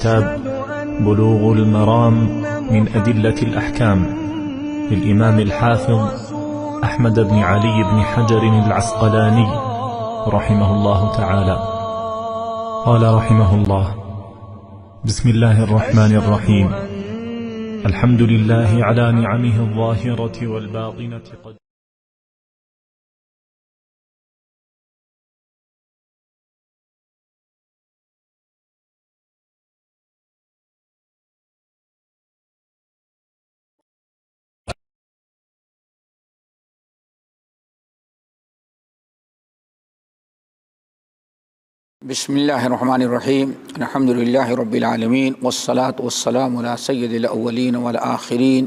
كتاب بلوغ المرام من أدلة الأحكام للإمام الحافظ أحمد بن علي بن حجر العسقلاني رحمه الله تعالى. قال رحمه الله: بسم الله الرحمن الرحيم. الحمد لله على نعمه الظاهرة والباطنة. بسم اللہ الرحمن الرحیم. الحمد للہ رب العالمین والصلاة والسلام علی سید الاولین والآخرین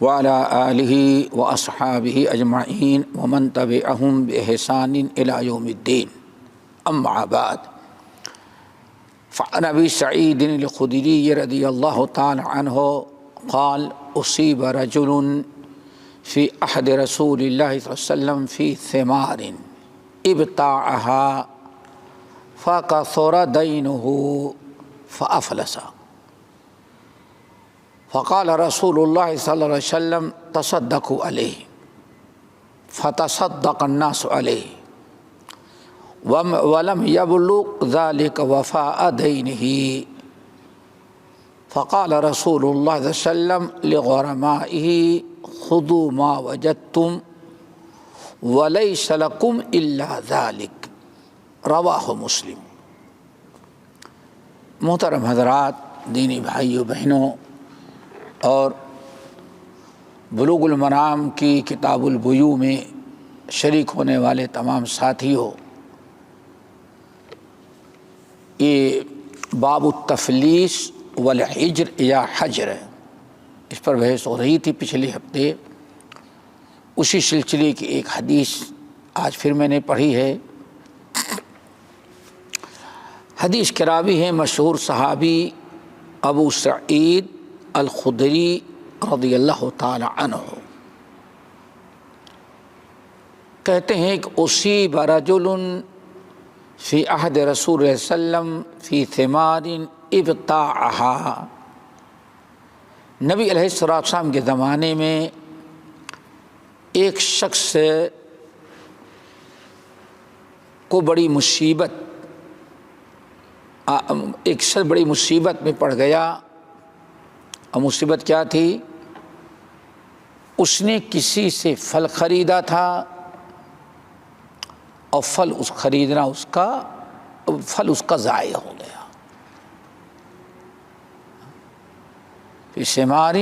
وعلی آلہ واصحابہ اجمعین ومن تبعہم بإحسان الی یوم الدین. اما بعد، فعن ابی سعید الخدری رضی اللہ تعالی عنہ قال: اصیب رجل فی عہد رسول اللہ صلی اللہ علیہ وسلم فی ثمار ابتاعها فَكَثُرَ دَيْنُهُ فَأَفْلَسَ فقال رسول اللہ صلی اللہ علیہ وسلم: تصدقوا علیہ فتصدق الناس علیہ ولم يبلغ ذلك وفاء دینہ فقال رسول اللہ صلی اللہ علیہ وسلم لغرمائہ: خذوا ما وجدتم وليس لكم إلا ذلك. رواہ مسلم. محترم حضرات، دینی بھائیوں بہنوں اور بلوغ المرام کی کتاب البیوع میں شریک ہونے والے تمام ساتھیوں، یہ باب التفلیس والحجر یا حجر، اس پر بحث ہو رہی تھی پچھلے ہفتے. اسی سلسلے کی ایک حدیث آج پھر میں نے پڑھی ہے. حدیث کے راوی ہیں مشہور صحابی ابو سعید الخدری رضی اللہ تعالی عنہ. کہتے ہیں کہ اصیب رجل فی عہد رسول اللہ صلی اللہ علیہ وسلم فی ثمار ابتاعها. نبی علیہ السلام کے زمانے میں ایک شخص کو بڑی مصیبت میں پڑ گیا. اور مصیبت کیا تھی؟ اس نے کسی سے پھل خریدا تھا اور پھل اس کا ضائع ہو گیا. فی ثمار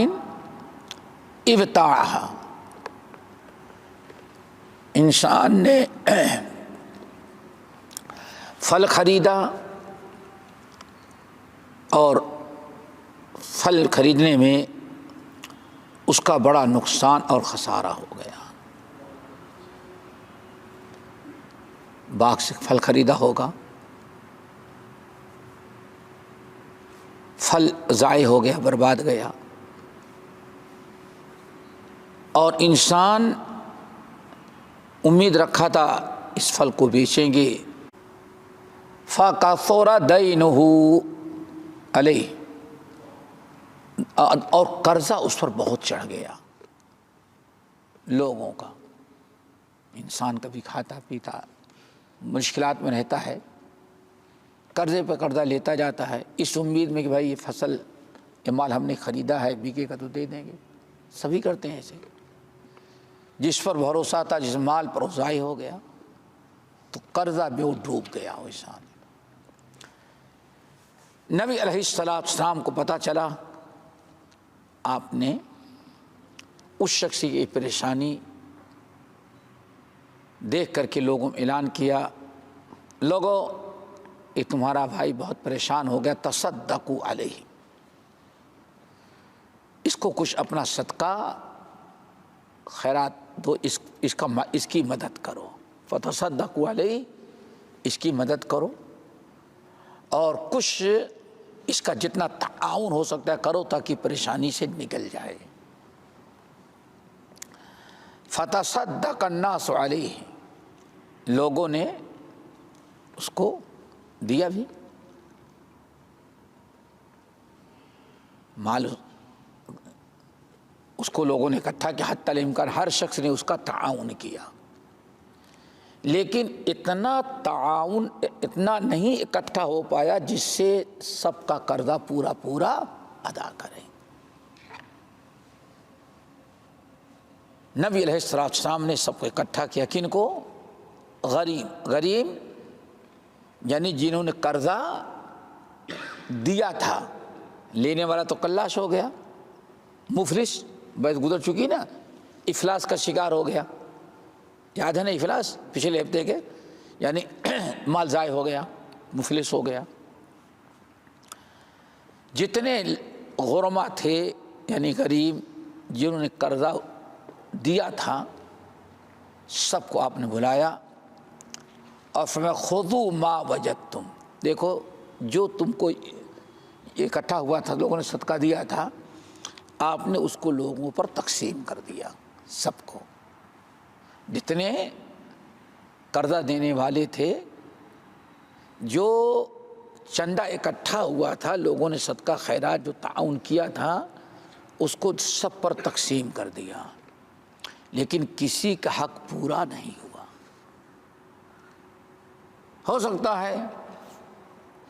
ابتاعها. انسان نے پھل خریدا اور پھل خریدنے میں اس کا بڑا نقصان اور خسارہ ہو گیا. باغ سے پھل خریدا ہوگا، پھل ضائع ہو گیا، برباد گیا. اور انسان امید رکھا تھا اس پھل کو بیچیں گے. فَكَثُرَ دَيْنُهُ علیہ. اور قرضہ اس پر بہت چڑھ گیا لوگوں کا. انسان کبھی کھاتا پیتا مشکلات میں رہتا ہے، قرضے پہ قرضہ لیتا جاتا ہے اس امید میں کہ بھائی یہ فصل، یہ مال ہم نے خریدا ہے، بکے کا تو دے دیں گے. سبھی کرتے ہیں ایسے. جس پر بھروسہ تھا، جس مال پر وہ ضائع ہو گیا تو قرضہ میں وہ ڈوب گیا وہ انسان. نبی علیہ السلام کو پتہ چلا. آپ نے اس شخص کی پریشانی دیکھ کر کے لوگوں میں اعلان کیا: لوگوں، یہ تمہارا بھائی بہت پریشان ہو گیا، تصدقوا علیہ، اس کو کچھ اپنا صدقہ خیرات دو، اس کی مدد کرو. فتصدقوا علیہ، اس کی مدد کرو اور کچھ اس کا جتنا تعاون ہو سکتا ہے کرو تاکہ پریشانی سے نکل جائے. فتصدق الناس علیہ، لوگوں نے اس کو دیا بھی. مال اس کو لوگوں نے اکٹھا کیا، حتی الامکان ہر شخص نے اس کا تعاون کیا، لیکن اتنا تعاون اتنا نہیں اکٹھا ہو پایا جس سے سب کا قرضہ پورا پورا ادا کریں۔ نبی علیہ السلام نے سب کو اکٹھا کیا، کن کو؟ غریم یعنی جنہوں نے قرضہ دیا تھا، لینے والا تو کلاش ہو گیا، مفلس بس گزر چکی نا، افلاس کا شکار ہو گیا، یاد ہے نا افلاس پچھلے ہفتے کے، یعنی مال ضائع ہو گیا، مفلس ہو گیا۔ جتنے غرما تھے یعنی غریب جنہوں نے قرضہ دیا تھا، سب کو آپ نے بلایا اور فرمایا خذوا ما وجدتم، دیکھو جو تم کو اکٹھا ہوا تھا، لوگوں نے صدقہ دیا تھا، آپ نے اس کو لوگوں پر تقسیم کر دیا، سب کو، جتنے قرضہ دینے والے تھے، جو چندہ اکٹھا ہوا تھا، لوگوں نے صدقہ خیرات جو تعاون کیا تھا، اس کو سب پر تقسیم کر دیا، لیکن کسی کا حق پورا نہیں ہوا۔ ہو سکتا ہے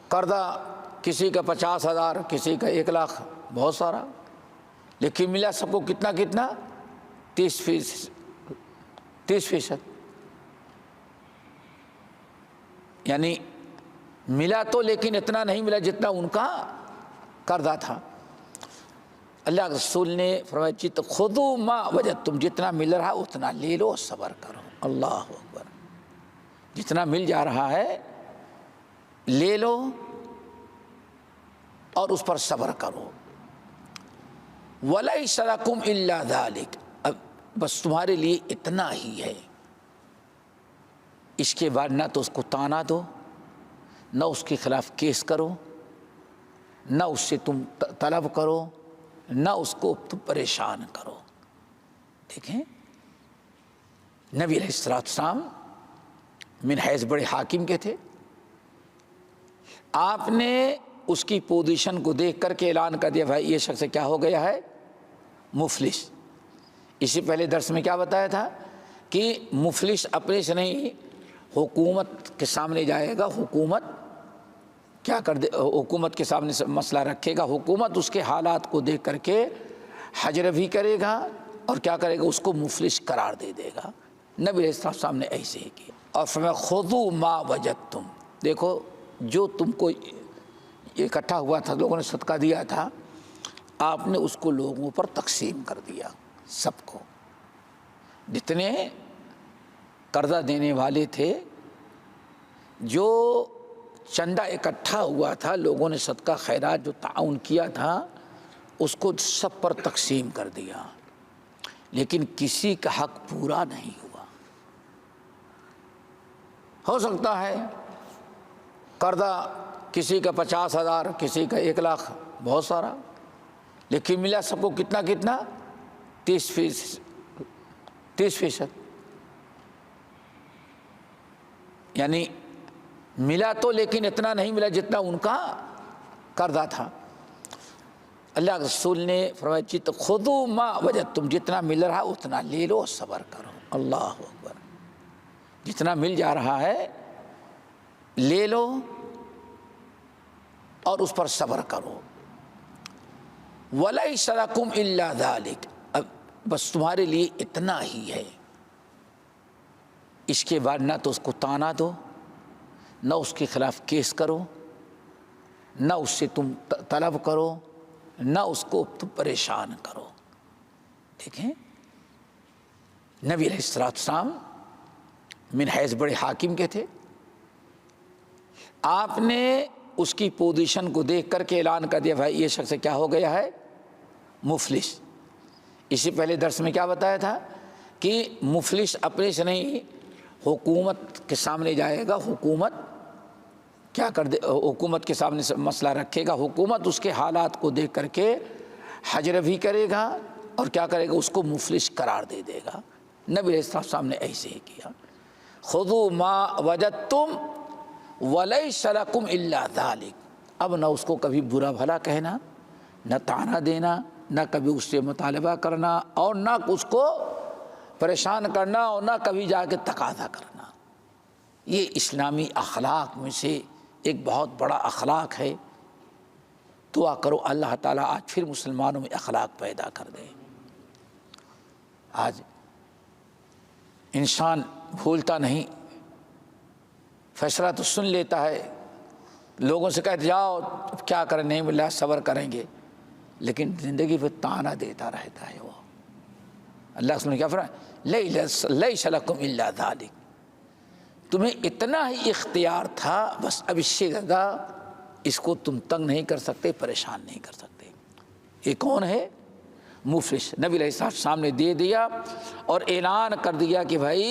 قرضہ کسی کا 50,000، کسی کا 1,00,000، بہت سارا، لیکن ملا سب کو کتنا 30%، یعنی ملا تو لیکن اتنا نہیں ملا جتنا ان کا قرضہ تھا۔ اللہ کے رسول نے فرمایا جت خذوا ما وجدتم، جتنا مل رہا اتنا لے لو، صبر کرو۔ اللہ اکبر، جتنا مل جا رہا ہے لے لو اور اس پر صبر کرو۔ وَلَيْسَ لَكُمْ إِلَّا ذَلِكَ، اب بس تمہارے لیے اتنا ہی ہے، اس کے بعد نہ تو اس کو تانا دو، نہ اس کے خلاف کیس کرو، نہ اس سے تم طلب کرو، نہ اس کو تم پریشان کرو۔ دیکھیں نبی علیہ السلام من حیث بڑے حاکم کے تھے، آپ نے اس کی پوزیشن کو دیکھ کر کے اعلان کر دیا بھائی یہ شخص کیا ہو گیا ہے؟ مفلس۔ اسی پہلے درس میں کیا بتایا تھا کہ مفلس اپنے سے نہیں، حکومت کے سامنے جائے گا، حکومت کیا کر دے، حکومت کے سامنے مسئلہ رکھے گا، حکومت اس کے حالات کو دیکھ کر کے حجر بھی کرے گا اور کیا کرے گا، اس کو مفلس قرار دے دے گا۔ نبی علیہ السلام نے ایسے ہی کیا اور فرمایا خذوا ما وجدتم، دیکھو جو تم کو اکٹھا ہوا تھا، لوگوں نے صدقہ دیا تھا، آپ نے اس کو لوگوں پر تقسیم کر دیا، سب کو، جتنے قرضہ دینے والے تھے، جو چندہ اکٹھا ہوا تھا، لوگوں نے صدقہ خیرات جو تعاون کیا تھا، اس کو سب پر تقسیم کر دیا، لیکن کسی کا حق پورا نہیں ہوا۔ ہو سکتا ہے قرضہ کسی کا 50,000، کسی کا 1,00,000، بہت سارا، لیکن ملا سب کو کتنا 30%، یعنی ملا تو لیکن اتنا نہیں ملا جتنا ان کا قرضہ تھا۔ اللہ کے رسول نے فرمایا جت خذوا ما وجدتم، جتنا مل رہا اتنا لے لو، صبر کرو۔ اللہ اکبر، جتنا مل جا رہا ہے لے لو اور اس پر صبر کرو۔ وَلَيْسَ لَكُمْ إِلَّا ذَلِكَ، اب بس تمہارے لیے اتنا ہی ہے، اس کے بعد نہ تو اس کو تانا دو، نہ اس کے خلاف کیس کرو، نہ اس سے تم طلب کرو، نہ اس کو تم پریشان کرو۔ دیکھیں نبی علیہ السلام من حیث بڑے حاکم کے تھے، آپ نے اس کی پوزیشن کو دیکھ کر کے اعلان کر دیا بھائی یہ شخص کیا ہو گیا ہے؟ مفلس۔ اسی پہلے درس میں کیا بتایا تھا کہ مفلس اپنے سے نہیں، حکومت کے سامنے جائے گا، حکومت کیا کر دے، حکومت کے سامنے مسئلہ رکھے گا، حکومت اس کے حالات کو دیکھ کر کے حجر بھی کرے گا اور کیا کرے گا، اس کو مفلس قرار دے دے گا۔ نبی علیہ السلام نے ایسے ہی کیا، خذوا ما وجدتم وَلَيْسَ لَكُمْ إِلَّا ذَلِكَ، اب نہ اس کو کبھی برا بھلا کہنا، نہ طعنہ دینا، نہ کبھی اس سے مطالبہ کرنا، اور نہ اس کو پریشان کرنا، اور نہ کبھی جا کے تقاضا کرنا۔ یہ اسلامی اخلاق میں سے ایک بہت بڑا اخلاق ہے۔ دعا کرو اللہ تعالیٰ آج پھر مسلمانوں میں اخلاق پیدا کر دے۔ آج انسان بھولتا نہیں، فیصلہ تو سن لیتا ہے، لوگوں سے کہتے جاؤ کیا کریں، نہیں ملا صبر کریں گے، لیکن زندگی پہ طعنہ دیتا رہتا ہے وہ۔ اللہ نے کیا فرمایا، لیس لکم الا ذالک، تمہیں اتنا ہی اختیار تھا، بس اب اس سے زیادہ اس کو تم تنگ نہیں کر سکتے، پریشان نہیں کر سکتے۔ یہ کون ہے؟ مفلس۔ نبی علیہ السلام سامنے دے دیا اور اعلان کر دیا کہ بھائی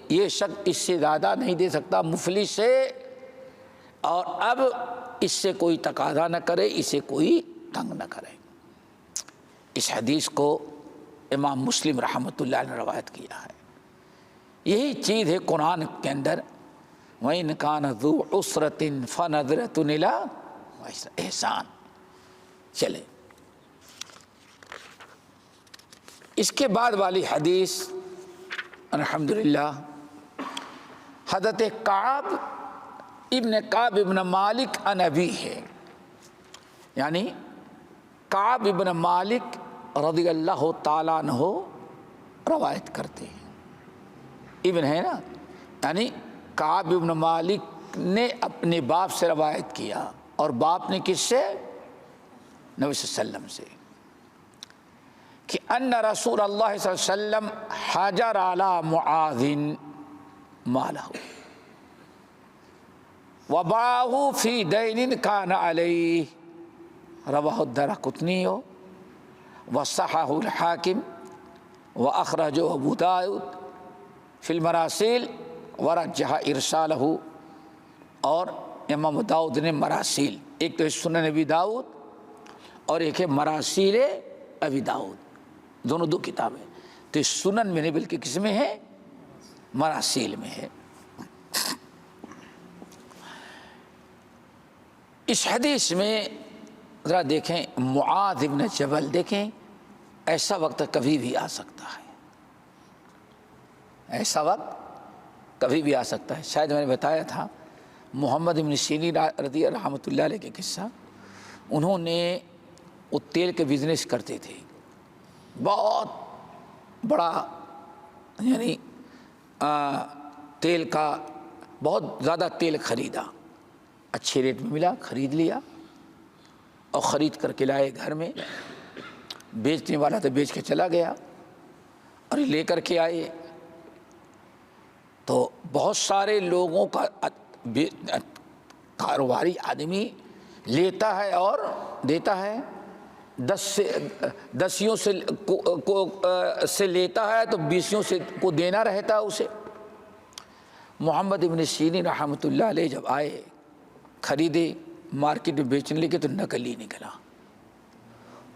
یہ شخص اس سے زیادہ نہیں دے سکتا، مفلس ہے، اور اب اس سے کوئی تقاضا نہ کرے، اسے کوئی تنگ نہ کرے۔ اس حدیث کو امام مسلم رحمۃ اللہ نے روایت کیا ہے۔ یہی چیز ہے قرآن کے اندر، وَإِنْ كَانَ ذُو عُسْرَةٍ فَنَظْرَةٌ إِلَىٰ مَيْسَرَةٍ، احسان۔ چلے اس کے بعد والی حدیث الحمدللہ حضرت کعب ابن مالک عن ابی ہے، یعنی کعب ابن مالک رضی اللہ تعالیٰ عنہ روایت کرتے ہیں۔ ابن ہے نا، یعنی کعب ابن مالک نے اپنے باپ سے روایت کیا، اور باپ نے کس سے؟ نبی صلی اللہ علیہ وسلم سے، کہ ان رسول اللہ صلی اللہ علیہ وسلم حجر علی معاذ مالہ وباعہ فی دین کان علیہ، رواہ الدارقطنی وصححہ الحاکم واخرجہ ابو داؤد فی المراسیل ورجح ارسالہ، اور امام داؤد نے مراسیل، ایک تو سنن ابی داؤد اور ایک ہے مراسیل ابی داؤد، دونوں دو کتابیں، تو سنن میں نہیں بلکہ کس میں ہے؟ مراسیل میں ہے۔ اس حدیث میں ذرا دیکھیں، معاذ ابن جبل، دیکھیں ایسا وقت کبھی بھی آ سکتا ہے، ایسا وقت کبھی بھی آ سکتا ہے۔ شاید میں نے بتایا تھا محمد ابن سیرین رضی اللہ رحمۃ اللہ علیہ کے قصہ، انہوں نے وہ تیل کے بزنس کرتے تھے، بہت بڑا، یعنی تیل کا بہت زیادہ تیل خریدا، اچھے ریٹ میں ملا، خرید لیا اور خرید کر کے لائے گھر میں، بیچنے والا تو بیچ کے چلا گیا، اور لے کر کے آئے تو بہت سارے لوگوں کا کاروباری آدمی لیتا ہے اور دیتا ہے، دسیوں سے لیتا ہے تو بیسیوں سے کو دینا رہتا ہے اسے۔ محمد ابن سیرین رحمۃ اللہ علیہ جب آئے، خریدے، مارکیٹ میں بیچنے لگے تو نقلی نکلا،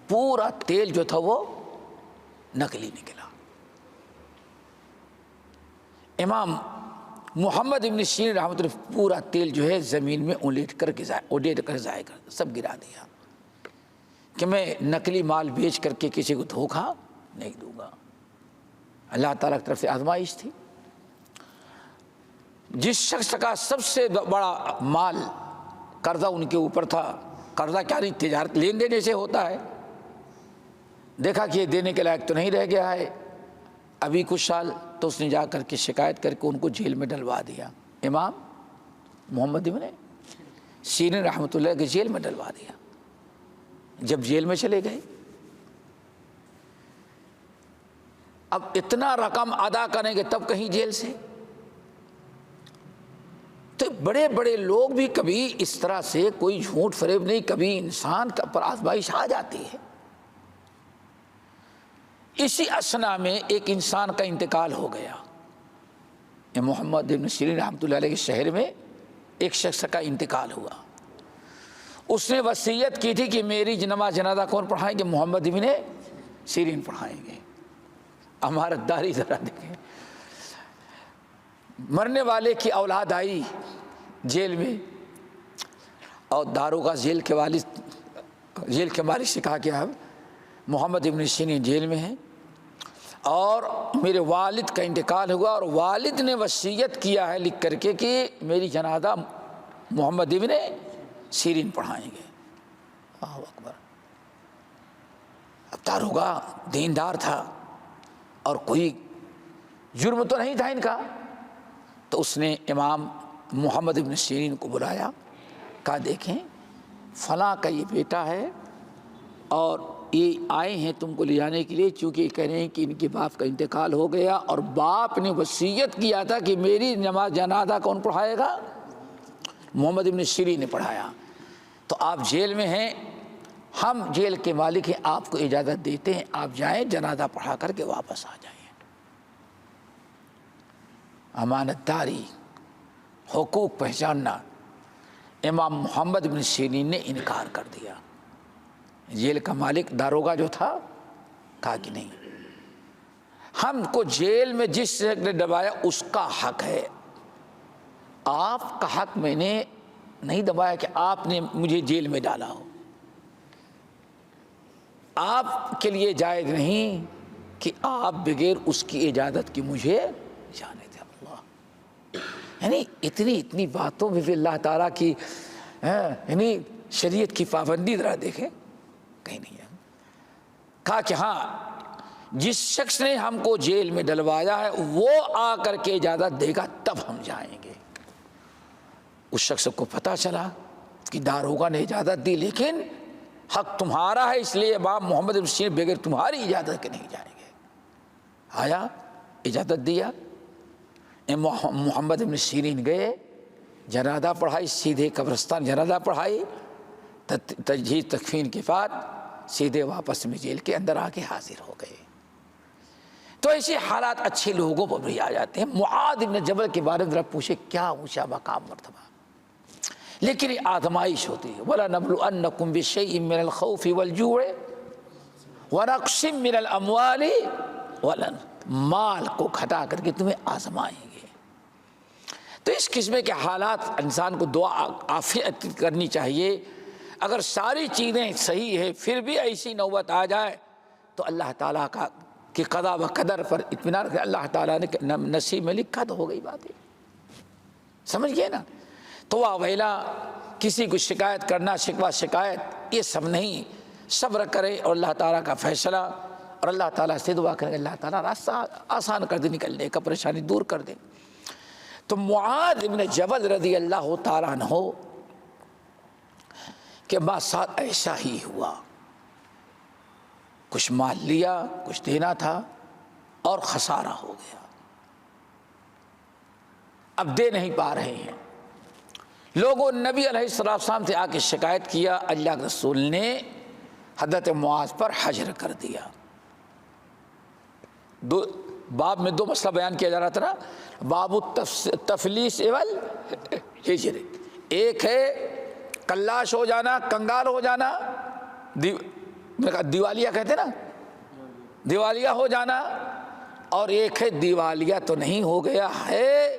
پورا تیل جو تھا وہ نقلی نکلا۔ امام محمد ابن سیرین رحمۃ اللہ پورا تیل جو ہے زمین میں الیٹ کر ضائع کر سب گرا دیا، کہ میں نقلی مال بیچ کر کے کسی کو دھوکہ نہیں دوں گا۔ اللہ تعالیٰ کی طرف سے آزمائش تھی۔ جس شخص کا سب سے بڑا مال قرضہ ان کے اوپر تھا، قرضہ کیا نہیں، تجارت لین دین جیسے ہوتا ہے، دیکھا کہ یہ دینے کے لائق تو نہیں رہ گیا ہے ابھی کچھ سال، تو اس نے جا کر کے شکایت کر کے ان کو جیل میں ڈلوا دیا۔ امام محمد ابن سیرین رحمۃ اللہ کے جیل میں ڈلوا دیا۔ جب جیل میں چلے گئے، اب اتنا رقم ادا کریں گے تب کہیں جیل سے، تو بڑے بڑے لوگ بھی کبھی اس طرح سے کوئی جھوٹ فریب نہیں، کبھی انسان پر آزمائش آ جاتی ہے۔ اسی اسنا میں ایک انسان کا انتقال ہو گیا، محمد بن سیرین رحمۃ اللہ علیہ کے شہر میں ایک شخص کا انتقال ہوا۔ اس نے وصیت کی تھی کہ میری جنازہ کون پڑھائیں گے؟ محمد بن سیرین پڑھائیں گے۔ امانت داری ذرا دیکھیں، مرنے والے کی اولاد آئی جیل میں، اور داروغہ جیل کے والد جیل کے مالک سے کہا کہ اب محمد ابن سیرین جیل میں ہیں اور میرے والد کا انتقال ہوا اور والد نے وصیت کیا ہے لکھ کر کے کہ میری جنازہ محمد ابن سیرین پڑھائیں گے۔ اللہ اکبر۔ اب داروغہ دیندار تھا اور کوئی جرم تو نہیں تھا ان کا، تو اس نے امام محمد ابن سیرین کو بلایا، کہا دیکھیں فلاں کا یہ بیٹا ہے اور یہ آئے ہیں تم کو لے جانے کے لیے، چونکہ کہہ رہے ہیں کہ ان کے باپ کا انتقال ہو گیا اور باپ نے وصیت کیا تھا کہ میری نماز جنازہ کون پڑھائے گا؟ محمد ابن سیرین نے پڑھایا۔ تو آپ جیل میں ہیں، ہم جیل کے مالک ہیں، آپ کو اجازت دیتے ہیں، آپ جائیں جنازہ پڑھا کر کے واپس آ جائیں۔ امانت داری، حقوق پہچاننا، امام محمد بن سیرین نے انکار کر دیا۔ جیل کا مالک داروغہ جو تھا کہا کہ نہیں، ہم کو جیل میں جس شخص نے دبایا اس کا حق ہے، آپ کا حق میں نے نہیں دبایا کہ آپ نے مجھے جیل میں ڈالا ہو، آپ کے لیے جائز نہیں کہ آپ بغیر اس کی اجازت کی مجھے جانے دیں۔ اللہ، یعنی اتنی باتوں میں بھی اللہ تعالیٰ کی یعنی شریعت کی پابندی ذرا دیکھیں، کہیں نہیں ہے۔ کہا کہ ہاں جس شخص نے ہم کو جیل میں ڈلوایا ہے وہ آ کر کے اجازت دے گا تب ہم جائیں گے۔ اس شخص کو پتہ چلا کہ داروغہ نے اجازت دی، لیکن حق تمہارا ہے، اس لیے امام محمد بن سیرین بغیر تمہاری اجازت کے نہیں جائیں گے۔ آیا، اجازت دیا، محمد بن سیرین گئے، جنازہ پڑھائی، سیدھے قبرستان جنازہ پڑھائی، تجہیز تکفین کے بعد سیدھے واپس میں جیل کے اندر آ کے حاضر ہو گئے۔ تو ایسے حالات اچھے لوگوں پر بھی آ جاتے ہیں۔ معاذ بن جبل کے بارے میں ذرا پوچھے، کیا اونچا مقام مرتبہ، لیکن یہ آزمائش ہوتی ہے۔ وَلَنَبْلُوَنَّكُمْ بِشَيْءٍ مِّنَ الْخَوْفِ وَالْجُوعِ وَنَقْصٍ مِّنَ الْأَمْوَالِ مال کو گھٹا کر کے تمہیں آزمائیں گے۔ تو اس قسم کے حالات انسان کو دعا عافیت کرنی چاہیے۔ اگر ساری چیزیں صحیح ہیں پھر بھی ایسی نوبت آ جائے تو اللہ تعالیٰ کی قضا و قدر پر اطمینان کرے، اللہ تعالیٰ نے نصیب میں لکھا تو ہو گئی بات ہے، سمجھ گئے نا۔ تو واویلا کسی کو شکایت کرنا، شکوہ شکایت، یہ سب نہیں، صبر کرے اور اللہ تعالیٰ کا فیصلہ، اور اللہ تعالیٰ سے دعا کرے اللہ تعالیٰ راستہ آسان کر دے، نکلنے کا پریشانی دور کر دے۔ تو معاذ بن جبل رضی اللہ تعالیٰ عنہ کے بعد ساتھ ایسا ہی ہوا، کچھ مال لیا، کچھ دینا تھا اور خسارہ ہو گیا، اب دے نہیں پا رہے ہیں۔ لوگوں نبی علیہ السلام سے آ کے شکایت کیا، اللہ کے رسول نے حضرت معاذ پر حجر کر دیا۔ باب میں دو مسئلہ بیان کیا جا رہا تھا نا، باب التفلیس والحجر، ایک ہے کلاش ہو جانا، کنگال ہو جانا، دیوالیہ کہتے نا، دیوالیہ ہو جانا، اور ایک ہے دیوالیہ تو نہیں ہو گیا ہے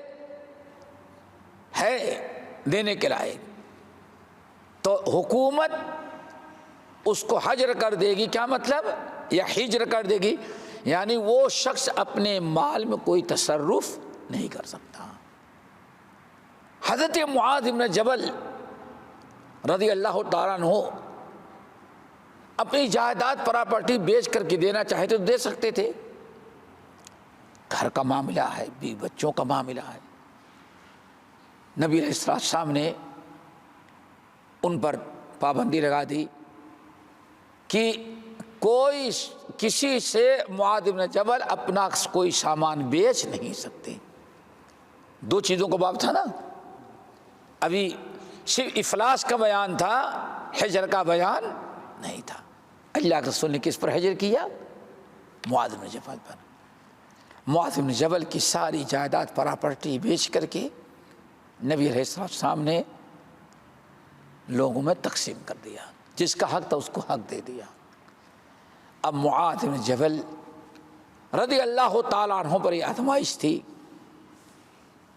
دینے کے لائق، تو حکومت اس کو حجر کر دے گی۔ کیا مطلب؟ یا حجر کر دے گی، یعنی وہ شخص اپنے مال میں کوئی تصرف نہیں کر سکتا۔ حضرت معاذ بن جبل رضی اللہ تعالیٰ عنہ اپنی جائیداد پراپرٹی بیچ کر کے دینا چاہتے تو دے سکتے تھے، گھر کا معاملہ ہے، بیوی بچوں کا معاملہ ہے۔ نبی علیہ السلام نے ان پر پابندی لگا دی کہ کوئی کسی سے معاذ بن جبل اپنا کوئی سامان بیچ نہیں سکتے۔ دو چیزوں کو باب تھا نا، ابھی صرف افلاس کا بیان تھا، حجر کا بیان نہیں تھا۔ اللہ کے رسول نے کس پر حجر کیا؟ معاذ بن جبل پر۔ معاذ بن جبل کی ساری جائیداد پراپرٹی بیچ کر کے نبی علیہ السلام نے لوگوں میں تقسیم کر دیا، جس کا حق تھا اس کو حق دے دیا۔ اب معاذ بن جبل رضی اللہ تعالیٰ عنہ پر یہ آزمائش تھی،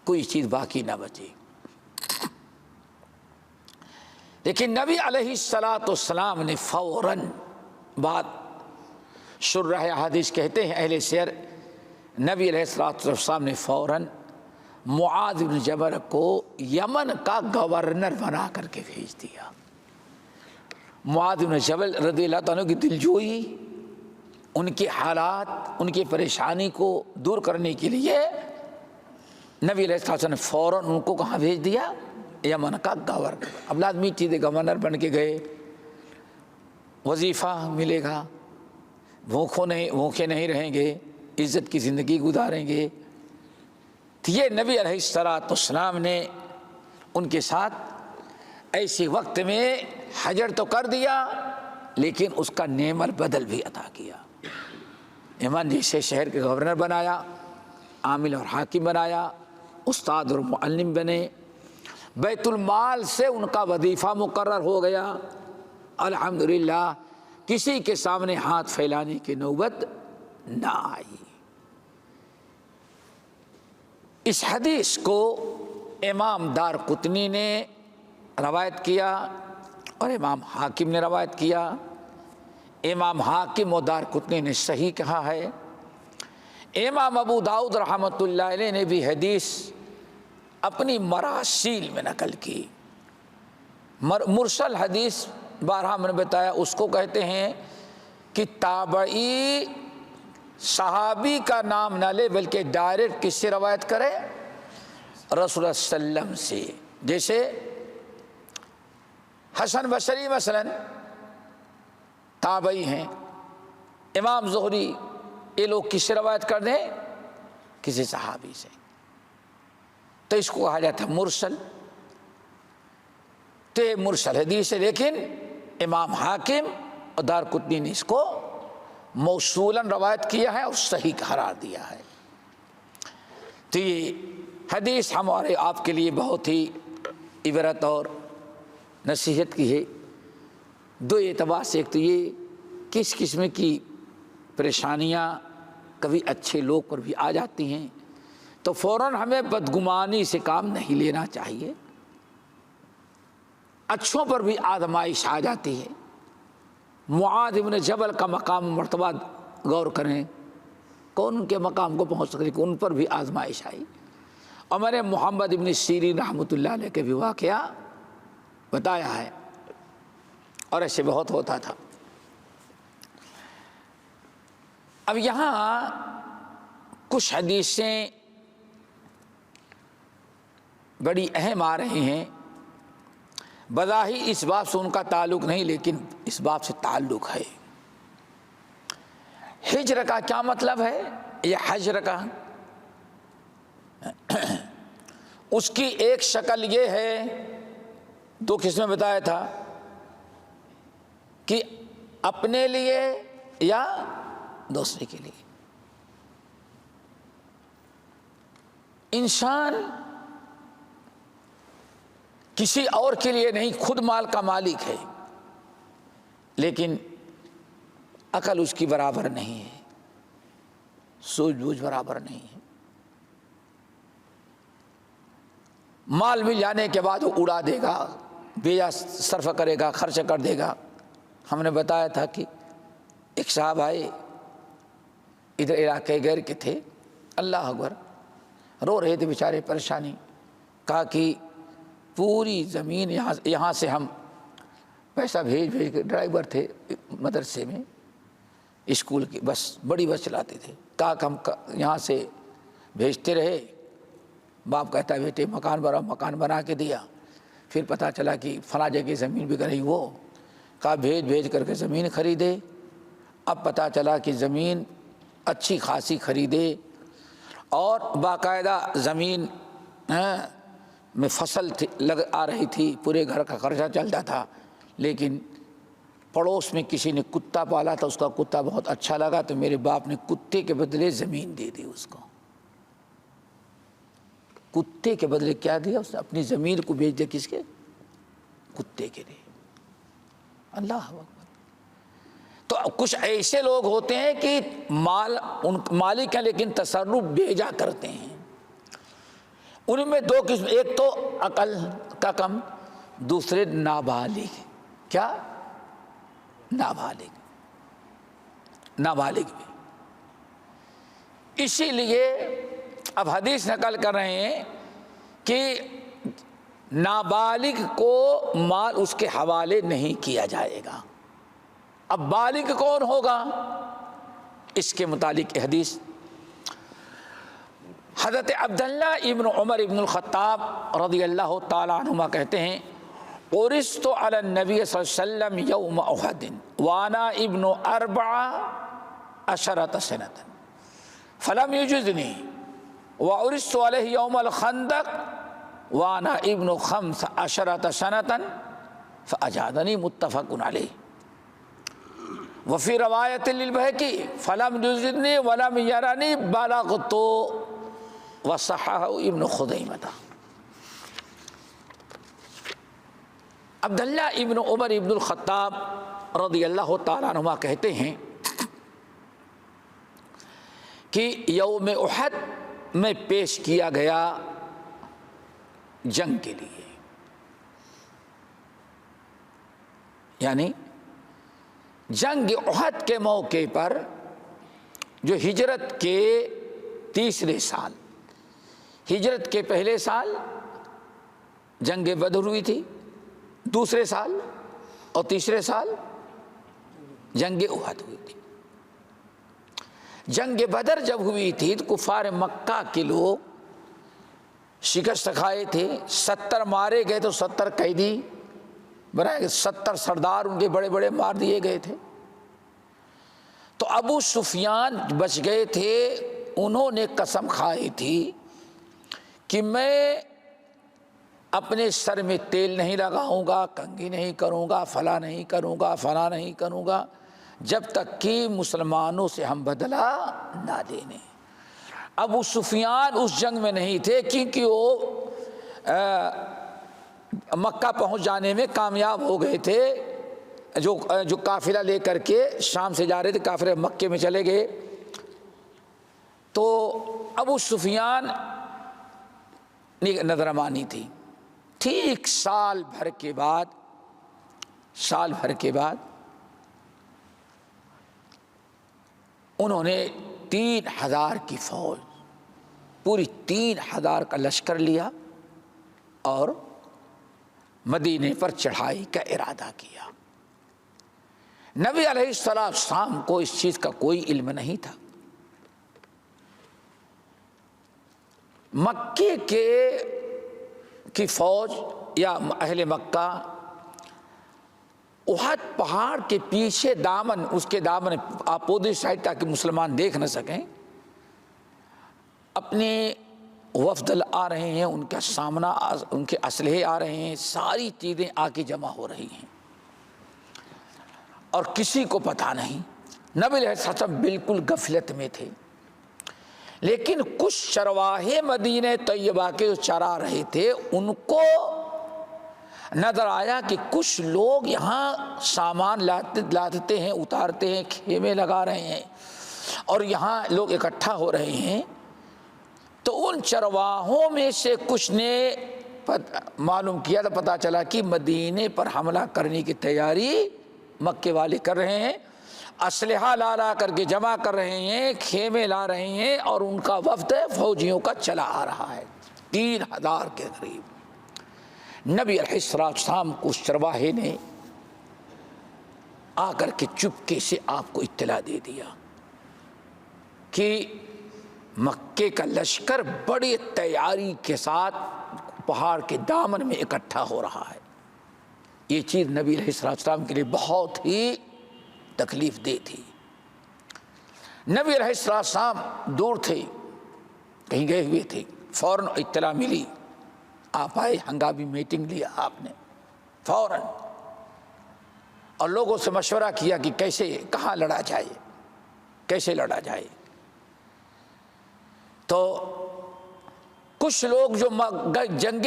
کوئی چیز باقی نہ بچی۔ لیکن نبی علیہ الصلاۃ والسلام نے فوراً بات شرح حدیث کہتے ہیں اہل سیر، نبی علیہ الصلاۃ والسلام نے فوراً معاذ بن جبل کو یمن کا گورنر بنا کر کے بھیج دیا۔ معاذ بن جبل رضی اللہ عنہ کی دلجوئی، ان کے حالات، ان کی پریشانی کو دور کرنے کے لیے نبی علیہ السلام نے فوراً ان کو کہاں بھیج دیا؟ یمن کا گورنر۔ اب لازمی چیز ہے، گورنر بن کے گئے، وظیفہ ملے گا، بھوکے نہیں رہیں گے، عزت کی زندگی گزاریں گے۔ تو یہ نبی علیہ الصلاۃ والسلام نے ان کے ساتھ ایسے وقت میں حجر تو کر دیا، لیکن اس کا نعم البدل بھی عطا کیا۔ یمن جیسے شہر کے گورنر بنایا، عامل اور حاکم بنایا، استاد اور معلم بنے، بیت المال سے ان کا وظیفہ مقرر ہو گیا۔ الحمدللہ کسی کے سامنے ہاتھ پھیلانے کی نوبت نہ آئی۔ اس حدیث کو امام دارقطنی نے روایت کیا اور امام حاکم نے روایت کیا۔ امام حاکم و دارقطنی نے صحیح کہا ہے۔ امام ابو داؤد رحمۃ اللہ علیہ نے بھی حدیث اپنی مراسیل میں نقل کی۔ مرسل حدیث بارہا میں نے بتایا، اس کو کہتے ہیں کہ تابعی صحابی کا نام نہ لے بلکہ ڈائریکٹ کس سے روایت کرے؟ رسول اللہ صلی اللہ علیہ وسلم سے۔ جیسے حسن بصری مثلا تابعی ہیں، امام زہری، یہ لوگ کس سے روایت کر دیں؟ کسی صحابی سے، تو اس کو کہا جاتا ہے مرسل۔ تو یہ مرسل حدیث ہے، لیکن امام حاکم اور دارقطنی نے اس کو موصولاً روایت کیا ہے اور صحیح قرار دیا ہے۔ تو یہ حدیث ہمارے آپ کے لیے بہت ہی عبرت اور نصیحت کی ہے، دو اعتبار سے۔ ایک تو یہ کس قسم کی پریشانیاں کبھی اچھے لوگ پر بھی آ جاتی ہیں، تو فوراً ہمیں بدگمانی سے کام نہیں لینا چاہیے۔ اچھوں پر بھی آزمائش آ جاتی ہے۔ معاذ بن جبل کا مقام و مرتبہ غور کریں، کون ان کے مقام کو پہنچ سکے، کہ ان پر بھی آزمائش آئی۔ اور میں نے محمد ابن سیرین رحمۃ اللہ علیہ کے بھی واقعہ بتایا ہے، اور ایسے بہت ہوتا تھا۔ اب یہاں کچھ حدیثیں بڑی اہم آ رہی ہیں، بظاہر اس بات سے ان کا تعلق نہیں، لیکن اس بات سے تعلق ہے۔ ہجر کا کیا مطلب ہے؟ یہ حجر کا اس کی ایک شکل یہ ہے، دو قسمیں بتایا تھا، کہ اپنے لیے یا دوسرے کے لیے۔ انسان کسی اور کے لیے نہیں، خود مال کا مالک ہے، لیکن عقل اس کی برابر نہیں ہے، سوجھ بوجھ برابر نہیں ہے۔ مال مل جانے کے بعد وہ اڑا دے گا، بیجا صرف کرے گا، خرچ کر دے گا۔ ہم نے بتایا تھا کہ ایک صاحب آئے، ادھر علاقے غیر کے تھے، اللہ اکبر، رو رہے تھے بیچارے، پریشانی۔ کہا کہ پوری زمین یہاں سے ہم پیسہ بھیج کے، ڈرائیور تھے مدرسے میں، اسکول کی بس، بڑی بس چلاتے تھے۔ کہا کہ ہم یہاں سے بھیجتے رہے، باپ کہتا ہے بیٹے مکان بناؤ، مکان بنا کے دیا۔ پھر پتہ چلا کہ فلاں جگہ زمین بک رہی، وہ کہا بھیج کر کے زمین خریدے۔ اب پتہ چلا کہ زمین اچھی خاصی خریدے، اور باقاعدہ زمین میں فصل آ رہی تھی، پورے گھر کا خرچہ چلتا تھا۔ لیکن پڑوس میں کسی نے کتا پالا تھا، اس کا کتا بہت اچھا لگا، تو میرے باپ نے کتے کے بدلے زمین دے دی اس کو۔ کتے کے بدلے کیا دیا اس نے؟ اپنی زمین کو بیچ دیا، کس کے؟ کتے کے لیے۔ اللہ اکبر۔ تو کچھ ایسے لوگ ہوتے ہیں کہ مالک ہیں لیکن تصرف بیجا کرتے ہیں۔ ان میں دو قسم، ایک تو عقل کا کم، دوسرے نابالغ. کیا؟ نابالغ بھی. اسی لیے اب حدیث نقل کر رہے ہیں کہ نابالغ کو مال اس کے حوالے نہیں کیا جائے گا. اب بالغ کون ہوگا؟ اس کے متعلق حدیث حضرت عبداللہ ابن عمر ابن الخطاب رضی اللہ تعالیٰ عنہما کہتے ہیں اُرِثْتُ علی النبی صلی اللہ علیہ وسلم یوم احد وانا ابن 14 سنة فلم یجزنی وَأُرِثْتُ علیہ یوم الخندق وانا ابن 15 سنة فأجادنی. متفق علیہ. وفی روایت للبہقی فلم یجزنی ولم یرنی بلغت وصححہ ابن خزیمہ. عبداللہ ابن عمر ابن الخطاب رضی اللہ تعالیٰ عنہما کہتے ہیں کہ یوم احد میں پیش کیا گیا جنگ کے لیے، یعنی جنگ احد کے موقع پر جو ہجرت کے تیسرے سال، ہجرت کے پہلے سال جنگ بدر ہوئی تھی، دوسرے سال اور تیسرے سال جنگ احد ہوئی تھی. جنگ بدر جب ہوئی تھی تو کفار مکہ کے لوگ شکست کھائے تھے، 70 مارے گئے تو 70 قیدی بنائے گئے، 70 سردار ان کے بڑے بڑے مار دیے گئے تھے. تو ابو سفیان بچ گئے تھے، انہوں نے قسم کھائی تھی کہ میں اپنے سر میں تیل نہیں لگاؤں گا، کنگھی نہیں کروں گا، فلاں نہیں کروں گا، فلاں نہیں کروں گا، جب تک کہ مسلمانوں سے ہم بدلہ نہ دینے. ابو سفیان اس جنگ میں نہیں تھے کیونکہ وہ مکہ پہنچ جانے میں کامیاب ہو گئے تھے. جو قافلہ لے کر کے شام سے جا رہے تھے، کافر مکے میں چلے گئے. تو ابو سفیان نظرمانی تھی. ٹھیک سال بھر کے بعد انہوں نے 3000 کی فوج، پوری 3000 کا لشکر لیا اور مدینے پر چڑھائی کا ارادہ کیا. نبی علیہ السلام کو اس چیز کا کوئی علم نہیں تھا. مکے کی فوج یا اہل مکہ احد پہاڑ کے پیچھے دامن، اس کے دامن اپوزٹ سائڈ تاکہ مسلمان دیکھ نہ سکیں، اپنے وفد آ رہے ہیں، ان کا سامنا، ان کے اسلحے آ رہے ہیں، ساری چیزیں آ کے جمع ہو رہی ہیں اور کسی کو پتہ نہیں. نبی علیہ السلام بالکل غفلت میں تھے. لیکن کچھ چرواہے مدینہ طیبہ کے جو چرا رہے تھے ان کو نظر آیا کہ کچھ لوگ یہاں سامان لاتے ہیں، اتارتے ہیں، خیمے لگا رہے ہیں اور یہاں لوگ اکٹھا ہو رہے ہیں. تو ان چرواہوں میں سے کچھ نے معلوم کیا تو پتہ چلا کہ مدینے پر حملہ کرنے کی تیاری مکے والے کر رہے ہیں، اسلحہ لا کر کے جمع کر رہے ہیں، خیمے لا رہے ہیں اور ان کا وفد فوجیوں کا چلا آ رہا ہے 3000 کے قریب. نبی علیہ السلام کو اس چرواہے نے آ کر کے چپکے سے آپ کو اطلاع دے دیا کہ مکے کا لشکر بڑی تیاری کے ساتھ پہاڑ کے دامن میں اکٹھا ہو رہا ہے. یہ چیز نبی علیہ السلام کے لیے بہت ہی تکلیف دہ تھی. نبی علیہ السلام دور تھے، کہیں گئے ہوئے تھے، فوراً اطلاع ملی، آپ آئے، ہنگامی میٹنگ لیا آپ نے فوراً اور لوگوں سے مشورہ کیا کہ کیسے، کہاں لڑا جائے، کیسے لڑا جائے. تو کچھ لوگ جو جنگ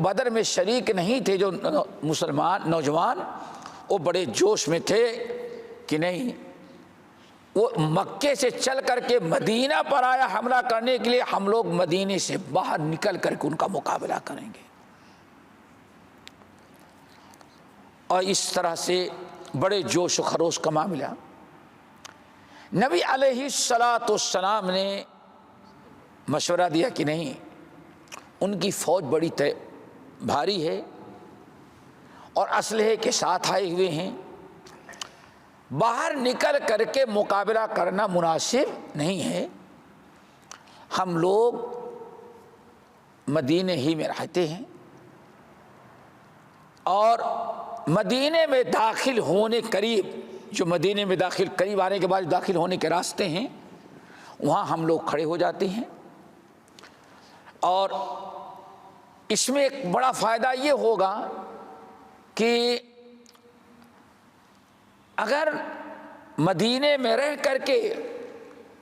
بدر میں شریک نہیں تھے، جو مسلمان نوجوان، وہ بڑے جوش میں تھے کہ نہیں، وہ مکے سے چل کر کے مدینہ پر آیا حملہ کرنے کے لیے، ہم لوگ مدینے سے باہر نکل کر کے ان کا مقابلہ کریں گے. اور اس طرح سے بڑے جوش و خروش کا معاملہ۔ نبی علیہ الصلاۃ والسلام نے مشورہ دیا کہ نہیں، ان کی فوج بڑی بھاری ہے اور اسلحے کے ساتھ آئے ہوئے ہیں، باہر نکل کر کے مقابلہ کرنا مناسب نہیں ہے، ہم لوگ مدینے ہی میں رہتے ہیں اور مدینے میں داخل ہونے قریب، جو مدینے میں داخل قریب آنے کے بعد داخل ہونے کے راستے ہیں، وہاں ہم لوگ کھڑے ہو جاتے ہیں۔ اور اس میں ایک بڑا فائدہ یہ ہوگا کہ اگر مدینے میں رہ کر کے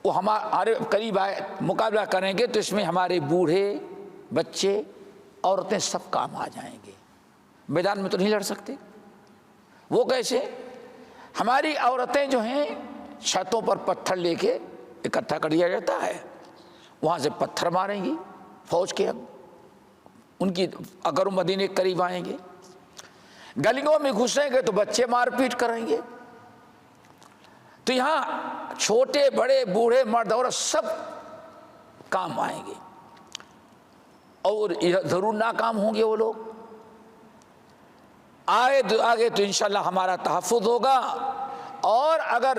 وہ ہمارے قریب آئے مقابلہ کریں گے تو اس میں ہمارے بوڑھے، بچے، عورتیں سب کام آ جائیں گے۔ میدان میں تو نہیں لڑ سکتے، وہ کیسے؟ ہماری عورتیں جو ہیں چھتوں پر پتھر لے کے اکٹھا کر دیا جاتا ہے، وہاں سے پتھر ماریں گی فوج کے، ان کی اگر وہ مدینے کے قریب آئیں گے، گلیوں میں گھسیں گے تو بچے مار پیٹ کریں گے۔ تو یہاں چھوٹے بڑے بوڑھے مرد عورت سب کام آئیں گے اور ضرور ناکام ہوں گے وہ لوگ۔ آگے تو انشاءاللہ ہمارا تحفظ ہوگا، اور اگر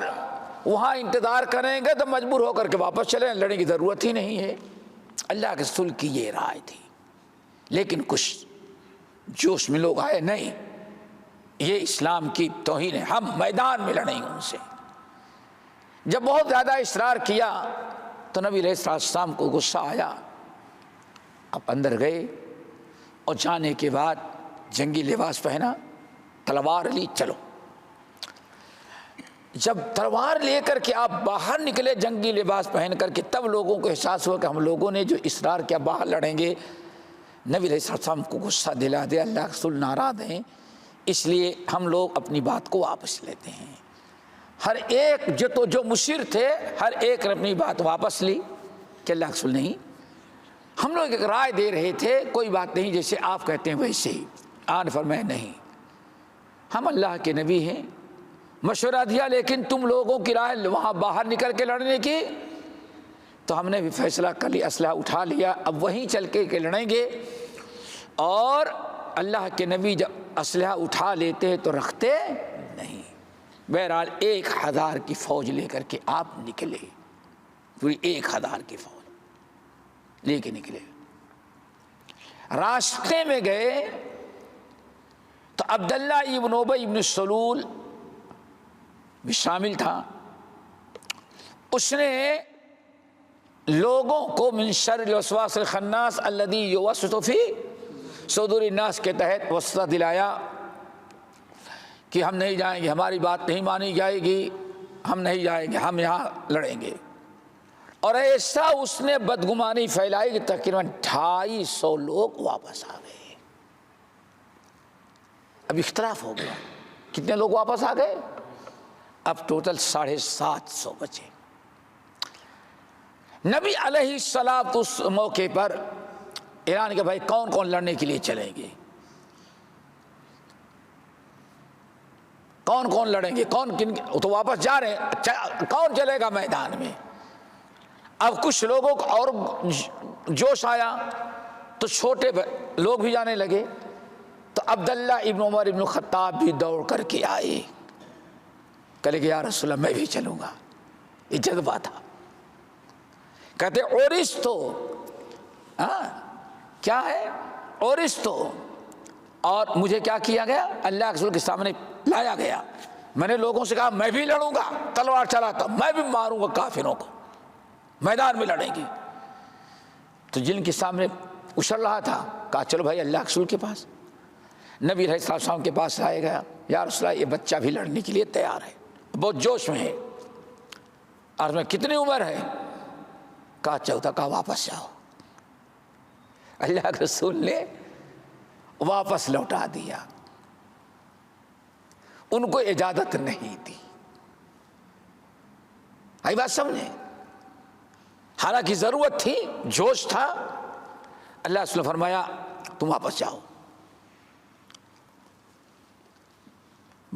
وہاں انتظار کریں گے تو مجبور ہو کر کے واپس چلیں، لڑنے کی ضرورت ہی نہیں ہے۔ اللہ کے رسول کی یہ رائے تھی، لیکن کچھ جوش میں لوگ آئے، نہیں یہ اسلام کی توہین ہے، ہم میدان میں لڑیں گے ان سے۔ جب بہت زیادہ اصرار کیا تو نبی علیہ السلام کو غصہ آیا، اب اندر گئے اور جانے کے بعد جنگی لباس پہنا، تلوار لی، چلو۔ جب تلوار لے کر کے آپ باہر نکلے جنگی لباس پہن کر کے، تب لوگوں کو احساس ہوا کہ ہم لوگوں نے جو اصرار کیا باہر لڑیں گے، نبی علیہ السلام کو غصہ دلا دیا، اللہ کے رسول ناراض ہیں، اس لیے ہم لوگ اپنی بات کو واپس لیتے ہیں۔ ہر ایک جو مشیر تھے، ہر ایک نے اپنی بات واپس لی کہ اللہ کے رسول نہیں، ہم لوگ ایک رائے دے رہے تھے، کوئی بات نہیں، جیسے آپ کہتے ہیں ویسے ہی۔ آن فرمائے نہیں، ہم اللہ کے نبی ہیں، مشورہ دیا، لیکن تم لوگوں کی رائے وہاں باہر نکل کے لڑنے کی، تو ہم نے بھی فیصلہ کر لیا، اسلحہ اٹھا لیا، اب وہیں چل کے لڑیں گے۔ اور اللہ کے نبی جب اسلحہ اٹھا لیتے تو رکھتے نہیں۔ بہرحال 1000 کی فوج لے کر کے آپ نکلے، پوری 1000 کی فوج لے کے نکلے۔ راستے میں گئے تو عبداللہ ابن ابی ابن سلول بھی شامل تھا، اس نے لوگوں کو من شر الوسواس الخناس الذی یوسوس فی صدور الناس کے تحت وسوسہ دلایا کہ ہم نہیں جائیں گے، ہماری بات نہیں مانی جائے گی، ہم نہیں جائیں گے، ہم یہاں لڑیں گے۔ اور ایسا اس نے بدگمانی پھیلائی کہ تقریباً 250 لوگ واپس آ گئے۔ اب اختلاف ہو گیا، کتنے لوگ واپس آ گئے؟ اب ٹوٹل 750 بچے۔ نبی علیہ الصلوۃ اس موقع پر اعلان کہ بھائی کون کون لڑنے کے لیے چلیں گے، کون کون لڑیں گے، کون کن تو واپس جا رہے ہیں، کون چلے گا میدان میں؟ اب کچھ لوگوں کو اور جوش آیا تو چھوٹے لوگ بھی جانے لگے، تو عبداللہ ابن عمر ابن خطاب بھی دوڑ کر کے آئے، کہے کہ یا رسول اللہ میں بھی چلوں گا۔ یہ جذبہ تھا، کہتے اورستو، کیا ہے اورستو، اور مجھے کیا کیا گیا؟ اللہ کے رسول کے سامنے لایا گیا۔ میں نے لوگوں سے کہا میں بھی لڑوں گا، تلوار چلاتا، میں بھی ماروں گا کافروں کو، میدان میں لڑیں گے۔ تو جن کے سامنے اچھل رہا تھا کہا چلو بھائی اللہ کے رسول کے پاس۔ نبی علیہ السلام کے پاس آئے گیا، یا رسول اللہ یہ بچہ بھی لڑنے کے لیے تیار ہے، بہت جوش میں ہے۔ اور میں کتنی عمر ہے؟ کہا 14۔ کہا واپس جاؤ۔ اللہ کے رسول نے واپس لوٹا دیا، ان کو اجازت نہیں دی۔ آئی بات سمجھے؟ حالانکہ ضرورت تھی، جوش تھا، اللہ نے فرمایا تم واپس جاؤ۔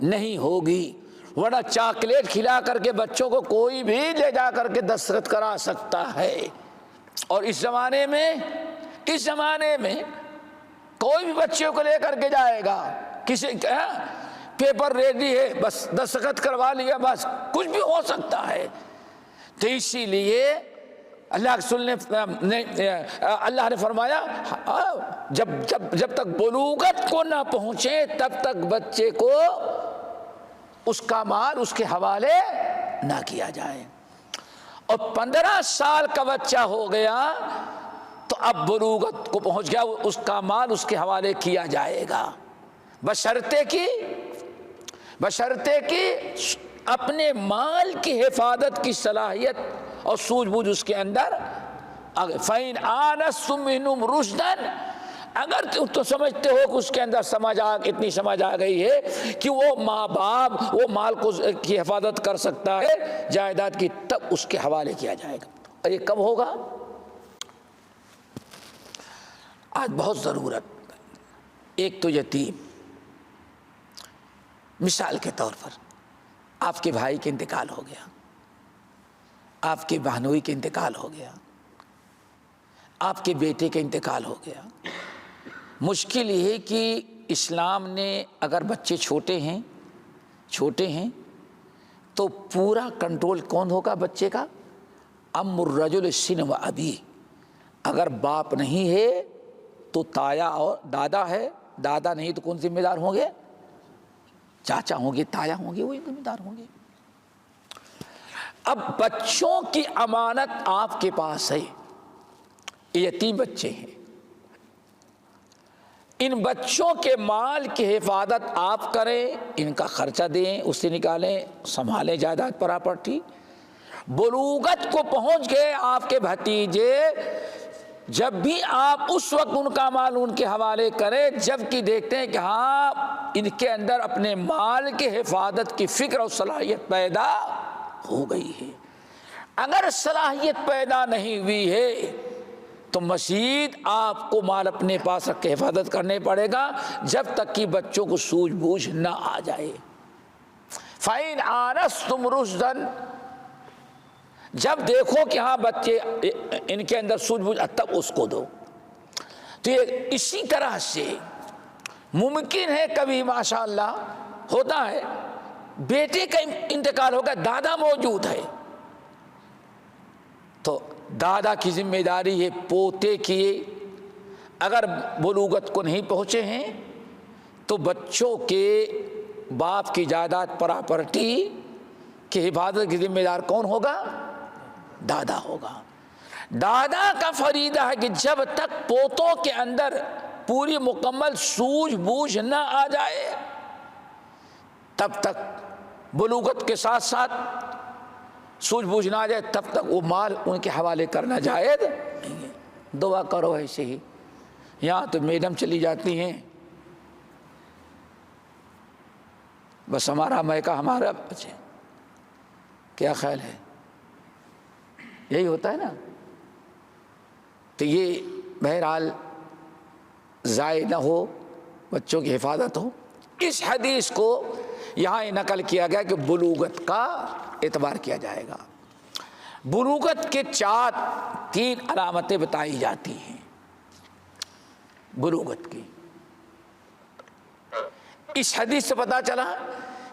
نہیں ہوگی، ورنہ چاکلیٹ کھلا کر کے بچوں کو کوئی بھی لے جا کر کے دستخط کرا سکتا ہے۔ اور اس زمانے میں کوئی بھی بچوں کو لے کر کے جائے گا، کسی پیپر ریڈی ہے بس دستخط کروا لیا، بس کچھ بھی ہو سکتا ہے۔ تو اسی لیے اللہ نے فرمایا جب تک بلوغت کو نہ پہنچے تب تک بچے کو اس کا مال اس کے حوالے نہ کیا جائے۔ اور 15 سال کا بچہ ہو گیا تو اب بلوغت کو پہنچ گیا، اس کا مال اس کے حوالے کیا جائے گا، بشرطے کہ اپنے مال کی حفاظت کی صلاحیت اور سوجھ بوجھ اس کے اندر۔ فَإِنْ آنَسْتُم مِّنْهُمْ رُشْدًا، اگر تو سمجھتے ہو کہ اس کے اندر اتنی سمجھ آ گئی ہے کہ وہ ماں باپ وہ مال کو کی حفاظت کر سکتا ہے جائیداد کی، تب اس کے حوالے کیا جائے گا۔ اور یہ کب ہوگا؟ آج بہت ضرورت۔ ایک تو یتیم، مثال کے طور پر آپ کے بھائی کے انتقال ہو گیا، آپ کے بہنوئی کے انتقال ہو گیا، آپ کے بیٹے کے انتقال ہو گیا۔ مشکل یہ ہے کہ اسلام نے اگر بچے چھوٹے ہیں تو پورا کنٹرول کون ہوگا بچے کا؟ ام الرجل سن و ابی، اگر باپ نہیں ہے تو تایا اور دادا ہے، دادا نہیں تو کون ذمہ دار ہوں گے؟ چاچا ہوں گے، تایا ہوں گے، وہی ذمہ دار ہوں گے۔ اب بچوں کی امانت آپ کے پاس ہے، یتیم بچے ہیں، ان بچوں کے مال کی حفاظت آپ کریں، ان کا خرچہ دیں، اس سے نکالیں، سنبھالیں جائیداد پراپرٹی۔ بلوغت کو پہنچ گئے آپ کے بھتیجے، جب بھی آپ اس وقت ان کا مال ان کے حوالے کریں جب کہ دیکھتے ہیں کہ ہاں ان کے اندر اپنے مال کی حفاظت کی فکر اور صلاحیت پیدا ہو گئی ہے۔ اگر صلاحیت پیدا نہیں ہوئی ہے تو مزید آپ کو مال اپنے پاس رکھ کے حفاظت کرنے پڑے گا جب تک کہ بچوں کو سوجھ بوجھ نہ آ جائے۔ فَإِنْ آنَسْتُمْ رُشْدًا، جب دیکھو کہ ہاں بچے ان کے اندر سوجھ بوجھ تب اس کو دو۔ تو یہ اسی طرح سے ممکن ہے کبھی ماشاءاللہ ہوتا ہے بیٹے کا انتقال ہوگا، دادا موجود ہے تو دادا کی ذمہ داری ہے پوتے کی، اگر بلوغت کو نہیں پہنچے ہیں تو بچوں کے باپ کی جائیداد پراپرٹی کی حفاظت کی ذمہ دار کون ہوگا؟ دادا ہوگا۔ دادا کا فریضہ ہے کہ جب تک پوتوں کے اندر پوری مکمل سوجھ بوجھ نہ آ جائے تب تک بلوغت کے ساتھ ساتھ سوجھ بوجھ نہ آ جائے تب تک وہ مال ان کے حوالے کرنا جائز نہیں ہے۔ دعا کرو ایسے ہی، یہاں تو میڈم چلی جاتی ہیں، بس ہمارا میکا ہمارا بچے، کیا خیال ہے؟ یہی ہوتا ہے نا۔ تو یہ بہرحال ضائع نہ ہو، بچوں کی حفاظت ہو۔ اس حدیث کو یہاں نقل کیا گیا کہ بلوغت کا اعتبار کیا جائے گا۔ بلوغت کے 3 علامتیں بتائی جاتی ہیں بلوغت کی۔ اس حدیث سے پتہ چلا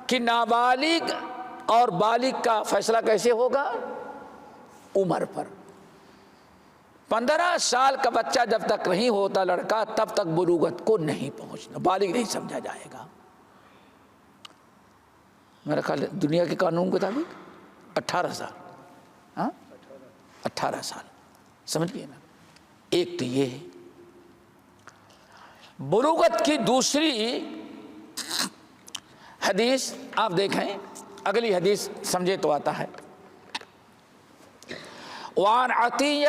کہ نابالغ اور بالغ کا فیصلہ کیسے ہوگا؟ عمر پر۔ 15 سال کا بچہ جب تک نہیں ہوتا لڑکا تب تک بلوغت کو نہیں پہنچنا، بالغ نہیں سمجھا جائے گا۔ میرا خیال ہے دنیا کے قانون کے مطابق 18 سال، ہاں 18 سال، سمجھ گئے نا۔ ایک تو یہ ہے۔ بلوغت کی دوسری حدیث آپ دیکھیں، اگلی حدیث سمجھے تو آتا ہے۔ وعن عطیہ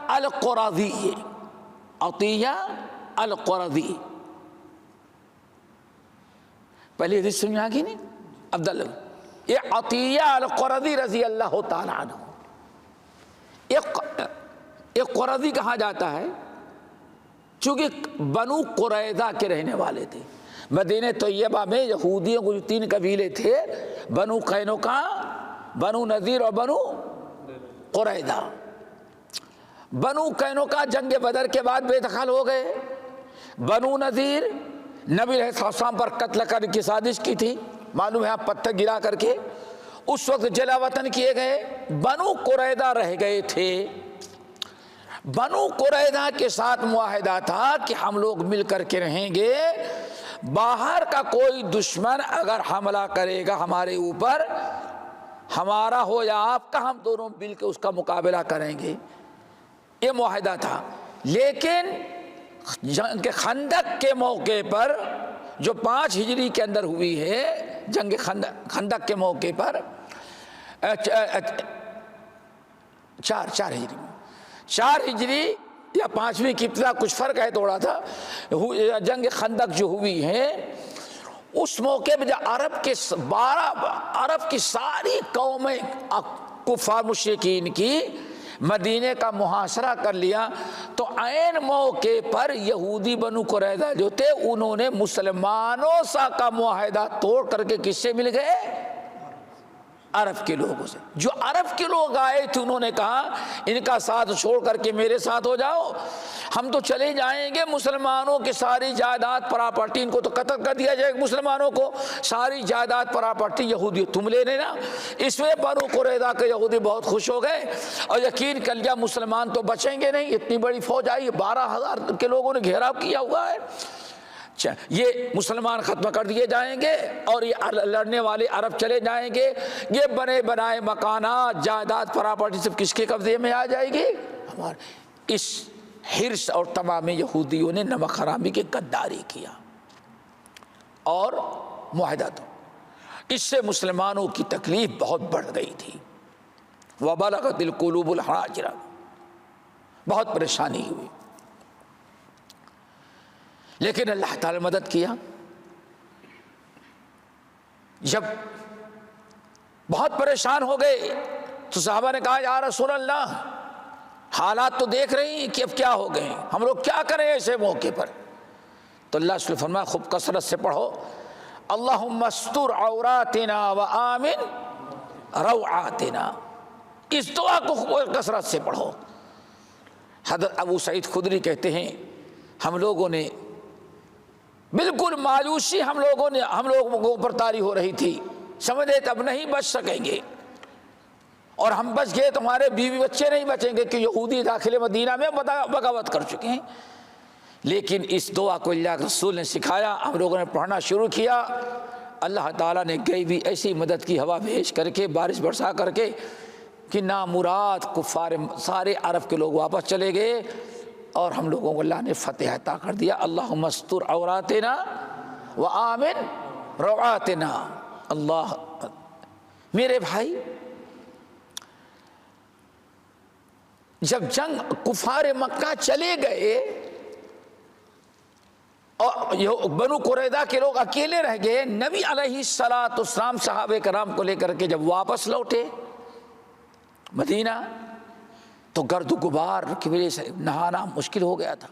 القرظی، عطیہ القرظی، پہلی حدیث سمجھ آگی نہیں؟ عبداللہ، یہ عطیہ القرظی رضی اللہ تعالیٰ عنہ، ایک قرظی کہا جاتا ہے چونکہ بنو قریظہ کے رہنے والے تھے۔ مدینہ طیبہ میں یہودیوں کو جو 3 قبیلے تھے، بنو قینقاع، بنو نذیر اور بنو قریظہ۔ بنو قینقاع جنگ بدر کے بعد بے دخل ہو گئے۔ بنو نذیر نبی علیہ السلام پر قتل کرنے کی سازش کی تھی، معلوم ہے، پتھر گرا کر کے اس وقت جلا وطن کیے گئے۔ بنو قریظہ رہ گئے تھے۔ بنو قریظہ کے ساتھ معاہدہ تھا کہ ہم لوگ مل کر کے رہیں گے، باہر کا کوئی دشمن اگر حملہ کرے گا ہمارے اوپر، ہمارا ہو یا آپ کا، ہم دونوں مل کے اس کا مقابلہ کریں گے، یہ معاہدہ تھا۔ لیکن جنگ خندق کے موقع پر جو 5 ہجری کے اندر ہوئی ہے، جنگ خندق کے موقع پر 4 ہجری میں، 4 ہجری یا 5ویں کی ابتدا، کچھ فرق ہے تھوڑا تھا، جنگ خندق جو ہوئی ہے، اس موقع پہ جب عرب کی ساری قومیں کفار مشرکین کی مدینے کا محاصرہ کر لیا، تو عین موقع پر یہودی بنو قریظہ جو تھے انہوں نے مسلمانوں سا کا معاہدہ توڑ کر کے کس سے مل گئے؟ عرب کے لوگوں سے۔ جو عرب کے لوگ آئے تھے انہوں نے کہا ان کا ساتھ چھوڑ کر کے میرے ساتھ ہو جاؤ، ہم تو چلے جائیں گے، مسلمانوں کی ساری جائیداد پراپرٹی، ان کو تو قتل کر دیا جائے گا، مسلمانوں کو ساری جائیداد پراپرٹی یہودی تم لے لینا۔ اس میں بنو قریظہ کے یہودی بہت خوش ہو گئے اور یقین کر لیا مسلمان تو بچیں گے نہیں، اتنی بڑی فوج آئی، 12,000 کے لوگوں نے گھیراؤ کیا ہوا ہے، یہ مسلمان ختم کر دیے جائیں گے اور یہ لڑنے والے عرب چلے جائیں گے، یہ بنے بنائے مکانات، جائیداد پراپرٹی سب کس کے قبضے میں آ جائے گی؟ ہمارے۔ اس حرص اور تمام یہودیوں نے نمک حرامی کی غداری کیا اور معاہدہ تو اس سے مسلمانوں کی تکلیف بہت بڑھ گئی تھی۔ وَبَلَغَتِ الْقُلُوبُ الْحَنَاجِرَ، بہت پریشانی ہوئی، لیکن اللہ تعالی مدد کیا۔ جب بہت پریشان ہو گئے تو صحابہ نے کہا یا رسول اللہ، حالات تو دیکھ رہی ہیں کہ اب کیا ہو گئے ہیں، ہم لوگ کیا کریں ایسے موقع پر؟ تو اللہ صلی اللہ علیہ وسلم فرمایا، خوب کثرت سے پڑھو اللہم استر عوراتنا وآمن روعاتنا، اس دعا کو خوب کثرت سے پڑھو۔ حضرت ابو سعید خدری کہتے ہیں ہم لوگوں نے بالکل مایوسی، ہم لوگوں پر طاری ہو رہی تھی، سمجھے اب نہیں بچ سکیں گے، اور ہم بچ گئے تو ہمارے بیوی بچے نہیں بچیں گے کہ یہودی داخل مدینہ میں بغاوت کر چکے ہیں۔ لیکن اس دعا کو اللہ کے رسول نے سکھایا، ہم لوگوں نے پڑھنا شروع کیا، اللہ تعالیٰ نے گئی بھی ایسی مدد کی ہوا بھیج کر کے، بارش برسا کر کے کہ نامراد کفار سارے عرب کے لوگ واپس چلے گئے اور ہم لوگوں کو اللہ نے فتح عطا کر دیا۔ اللہم استر عوراتنا وآمن روعاتنا۔ اللہ، میرے بھائی، جب جنگ کفار مکہ چلے گئے اور بنو قریظہ کے لوگ اکیلے رہ گئے، نبی علیہ السلام صحابہ کرام کو لے کر کے جب واپس لوٹے مدینہ تو گرد و غبار کی وجہ سے نہانا مشکل ہو گیا تھا۔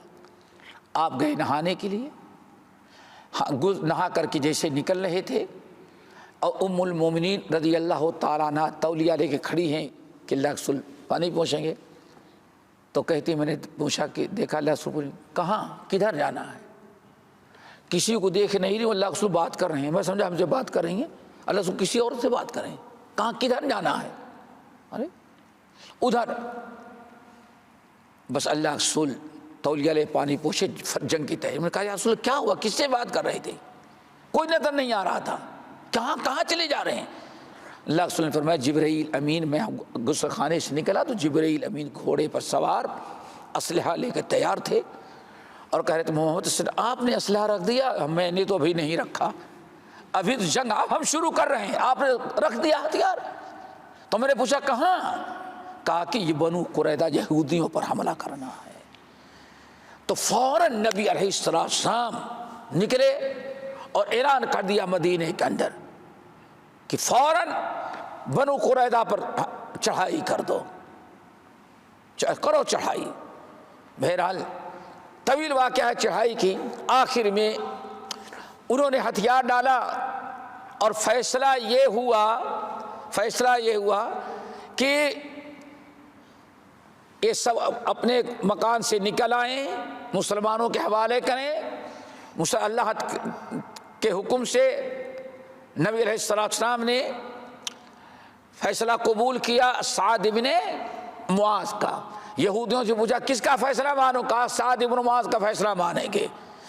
آپ گئے نہانے کے لیے، نہا کر کے جیسے نکل رہے تھے اور ام المومنین رضی اللہ تعالیٰ عنہ تولیہ لے کے کھڑی ہیں کہ اللہ رسول پانی پہنچیں گے، تو کہتی میں نے پوچھا کہ دیکھا اللہ رسول کہاں، کدھر جانا ہے؟ کسی کو دیکھ نہیں رہی، اللہ رسول بات کر رہے ہیں، میں سمجھا ہم سے بات کر رہی ہیں، اللہ رسول کسی اور سے بات کر رہے ہیں، کہاں کدھر جانا ہے؟ ارے ادھر، بس اللہ رسول تولیہ لے پانی پوچھے جنگ کی تیاری میں، کہا یا رسول کیا ہوا، کس سے بات کر رہے تھے؟ کوئی نظر نہیں آ رہا تھا، کہاں چلے جا رہے ہیں؟ اللہ رسول نے فرمایا جبرائیل امین، میں غسل خانے سے نکلا تو جبرائیل امین گھوڑے پر سوار اسلحہ لے کے تیار تھے اور کہہ رہے تھے محمد صلی اللہ علیہ وسلم آپ نے اسلحہ رکھ دیا؟ میں نے تو ابھی نہیں رکھا، ابھی تو جنگ ہم شروع کر رہے ہیں، آپ نے رکھ دیا ہتھیار؟ تو میں نے پوچھا کہاں؟ کہا کہ یہ بنو قریظہ یہودیوں پر حملہ کرنا ہے۔ تو فوراً نبی علیہ السلام نکلے اور اعلان کر دیا مدینے کے اندر کہ فوراً بنو قریظہ پر چڑھائی کر دو، کرو چڑھائی۔ بہرحال طویل واقعہ ہے چڑھائی کی، آخر میں انہوں نے ہتھیار ڈالا اور فیصلہ یہ ہوا کہ یہ سب اپنے مکان سے نکل آئیں، مسلمانوں کے حوالے کریں۔ اللہ کے حکم سے نبی علیہ السلام نے فیصلہ قبول کیا سعد ابن معاذ کا۔ یہودیوں سے پوچھا کس کا فیصلہ مانو؟ کہا سعد ابن معاذ کا فیصلہ مانیں گے،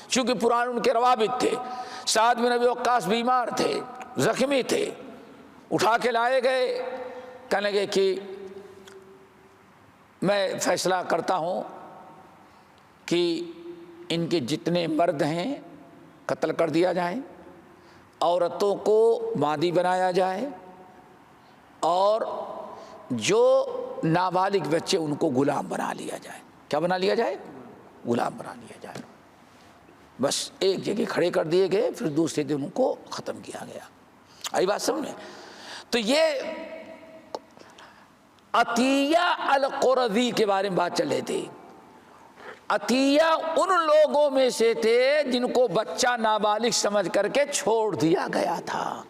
چونکہ پرانے ان کے روابط تھے۔ سعد بن ابی وقاص بیمار تھے، زخمی تھے، اٹھا کے لائے گئے، کہنے لگے کہ میں فیصلہ کرتا ہوں کہ ان کے جتنے مرد ہیں قتل کر دیا جائے، عورتوں کو مادی بنایا جائے، اور جو نابالغ بچے ان کو غلام بنا لیا جائے۔ کیا بنا لیا جائے؟ غلام بنا لیا جائے۔ بس ایک جگہ کھڑے کر دیے گئے، پھر دوسرے دن ان کو ختم کیا گیا۔ آئی بات سمجھ میں؟ تو یہ عطیہ القرظی کے بارے میں بات چل رہی تھی۔ عطیہ ان لوگوں میں سے تھے جن کو بچہ نابالغ سمجھ کر کے چھوڑ دیا گیا تھا،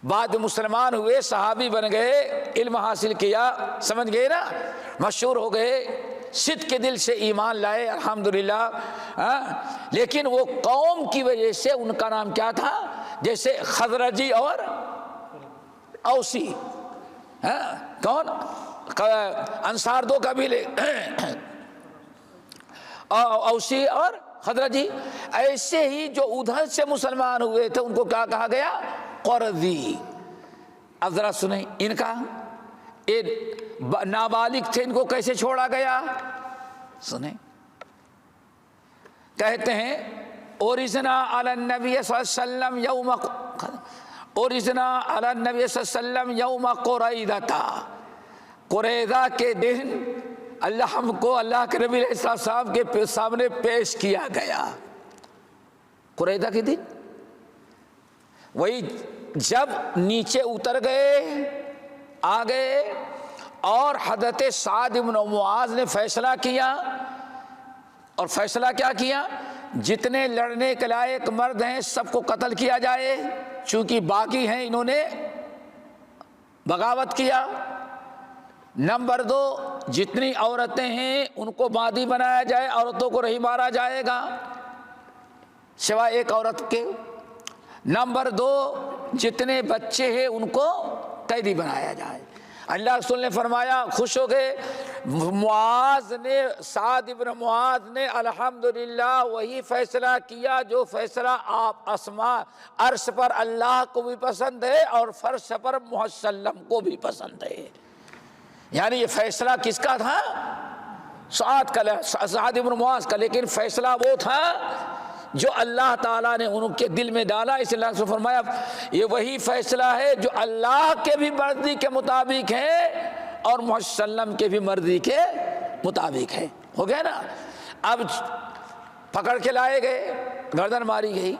بعد مسلمان ہوئے، صحابی بن گئے، علم حاصل کیا، سمجھ گئے نا، مشہور ہو گئے، صدق کے دل سے ایمان لائے، الحمدللہ۔ لیکن وہ قوم کی وجہ سے ان کا نام کیا تھا؟ جیسے خزرجی اور اوسی۔ کون؟ انصار دو قبیلے، اوسی اور خزرجی۔ ایسے ہی جو ادھر سے مسلمان ہوئے تھے ان کو کیا کہا گیا؟ قرظی۔ اب ذرا سنیں ان کا، نابالغ تھے، ان کو کیسے چھوڑا گیا؟ سنیں، کہتے ہیں اوریزنا علی النبی صلی اللہ علیہ وسلم یوم اوریزنا علی النبی صلی اللہ علیہ وسلم یوم قریظہ، قریظہ کے دن ہم کو اللہ کے نبی علیہ السلام کے سامنے پیش کیا گیا۔ قریظہ کے دن وہی جب نیچے اتر گئے، آ گئے، اور حضرت سعد بن معاذ نے فیصلہ کیا، اور فیصلہ کیا کیا؟ جتنے لڑنے کے لائق مرد ہیں سب کو قتل کیا جائے، چونکہ باقی ہیں انہوں نے بغاوت کیا۔ نمبر 2، جتنی عورتیں ہیں ان کو مادی بنایا جائے، عورتوں کو نہیں مارا جائے گا سوائے ایک عورت کے۔ نمبر 2، جتنے بچے ہیں ان کو قیدی بنایا جائے۔ اللہ رسول نے فرمایا، خوش ہو گئے، سعد بن معاذ نے الحمدللہ وہی فیصلہ کیا جو فیصلہ آپ عرش پر اللہ کو بھی پسند ہے اور فرش پر محمد صلی اللہ علیہ وسلم کو بھی پسند ہے۔ یعنی یہ فیصلہ کس کا تھا؟ سعد بن معاذ کا، لیکن فیصلہ وہ تھا جو اللہ تعالیٰ نے ان کے دل میں ڈالا۔ اس لیے اللہ نے فرمایا یہ وہی فیصلہ ہے جو اللہ کے بھی مرضی کے مطابق ہے اور محمد صلی اللہ علیہ وسلم کے بھی مرضی کے مطابق ہے۔ ہو گیا نا؟ اب پکڑ کے لائے گئے، گردن ماری گئی۔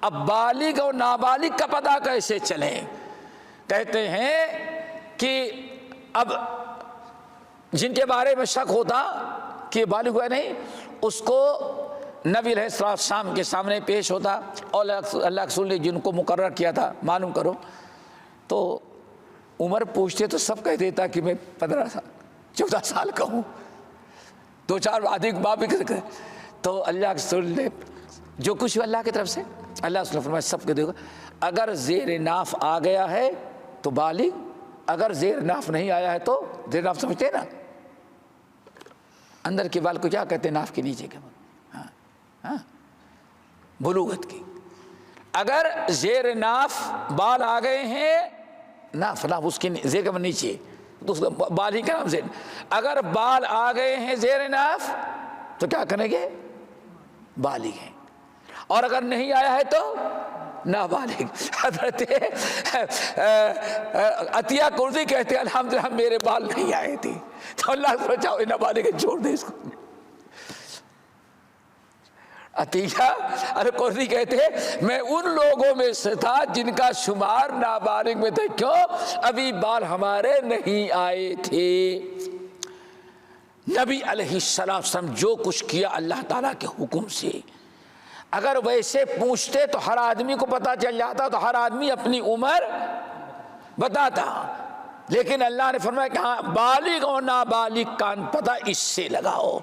اب بالغ اور نابالغ کا پتہ کیسے چلے؟ کہتے ہیں کہ اب جن کے بارے میں شک ہوتا کہ بالغ ہوا نہیں، اس کو نبی علیہ السلام کے سامنے پیش ہوتا، اور اللہ کے رسول نے جن کو مقرر کیا تھا معلوم کرو، تو عمر پوچھتے تو سب کہہ دیتا کہ میں 15 سال 14 سال کا ہوں، 2-4 آدمی باپ بھی کرے، تو اللہ کے رسول نے جو کچھ اللہ کی طرف سے، اللہ کے رسول نے فرمایا سب کے دیکھو، اگر زیر ناف آ گیا ہے تو بالغ، اگر زیر ناف نہیں آیا ہے تو زیر ناف سمجھتے ہیں نا، اندر کے بال کو کیا کہتے ہیں؟ ناف کے نیچے کے بال، بلوغت کی۔ اگر زیر ناف بال آ گئے ہیں، ناف اس کی زیر کے نیچے تو اس کا بال ہی کا نام زیر۔ اگر بال آ گئے ہیں زیر ناف تو کیا کریں گے؟ بالغ ہیں، اور اگر نہیں آیا ہے تو نابالغ۔ حضرت عطیہ قرظی کہتے ہیں الحمدللہ میرے بال نہیں آئے تھے، تو اللہ سے بچاؤ نابالغ چھوڑ دے اس کو۔ عطیہ القرظی کہتے ہیں میں ان لوگوں میں سے تھا جن کا شمار نابالغ میں تھے، کیوں؟ ابھی بال ہمارے نہیں آئے تھے۔ نبی علیہ السلام جو کچھ کیا اللہ تعالیٰ کے حکم سے، اگر ویسے پوچھتے تو ہر آدمی کو پتہ چل جاتا، تو ہر آدمی اپنی عمر بتاتا، لیکن اللہ نے فرمایا کہ ہاں بالغ اور نابالغ کا پتہ اس سے لگاؤ۔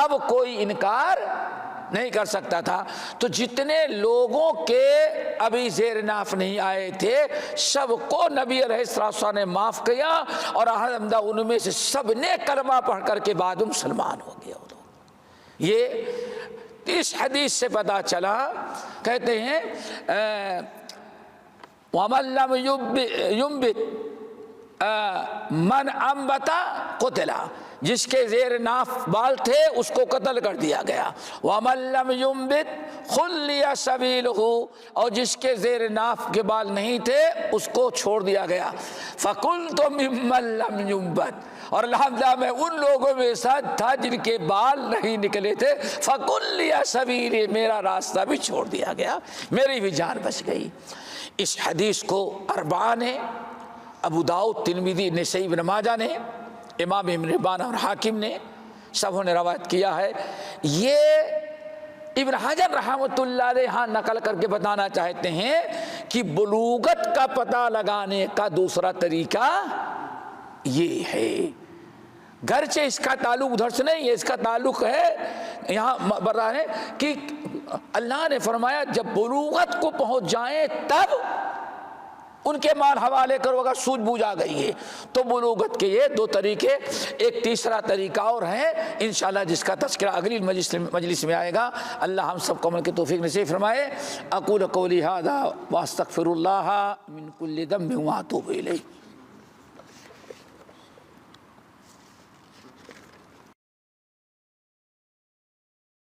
اب کوئی انکار نہیں کر سکتا تھا۔ تو جتنے لوگوں کے ابھی زیر ناف نہیں آئے تھے سب کو نبی علیہ السلام نے معاف کیا، اور الحمدللہ ان میں سے سب نے کلمہ پڑھ کر کے بعد مسلمان ہو گیا۔ یہ اس حدیث سے پتہ چلا، کہتے ہیں وَمَن لَّمْ يُنبِتْ من انبتا قتلا، جس کے زیر ناف بال تھے اس کو قتل کر دیا گیا۔ وَمَن لَّمْ يُنبِتْ خُلِّيَ سَبِيلُهُ، اور جس کے زیر ناف کے بال نہیں تھے اس کو چھوڑ دیا گیا۔ فَقُلْتُ مِمَّن لَّمْ يُنبَتْ، اور الحمدللہ میں ان لوگوں میں ساتھ تھا جن کے بال نہیں نکلے تھے۔ فَقُلِّيَ سَبِيلِي، میرا راستہ بھی چھوڑ دیا گیا، میری بھی جان بچ گئی۔ اس حدیث کو اربعہ نے، ابو داؤد، ترمذی، نسائی، ابن ماجہ نے، امام ابن حبان اور حاکم نے، سبوں نے روایت کیا ہے۔ یہ ابن حجر رحمۃ اللہ علیہ ہاں نقل کر کے بتانا چاہتے ہیں کہ بلوغت کا پتہ لگانے کا دوسرا طریقہ یہ ہے، گرچہ اس کا تعلق ادھر سے نہیں ہے، اس کا تعلق ہے یہاں برا ہے کہ اللہ نے فرمایا جب بلوغت کو پہنچ جائیں تب ان کے مال حوالے کرو اگر سوجھ بوجھ آ گئی ہے تو۔ بلوغت کے یہ دو طریقے، ایک تیسرا طریقہ اور ہے انشاءاللہ جس کا تذکرہ اگلی مجلس میں آئے گا۔ اللہ ہم سب کو عمل کی توفیق نصیب فرمائے۔ اقول قولی ھذا واستغفر اللہ من کل ذنب واتوب الیہ۔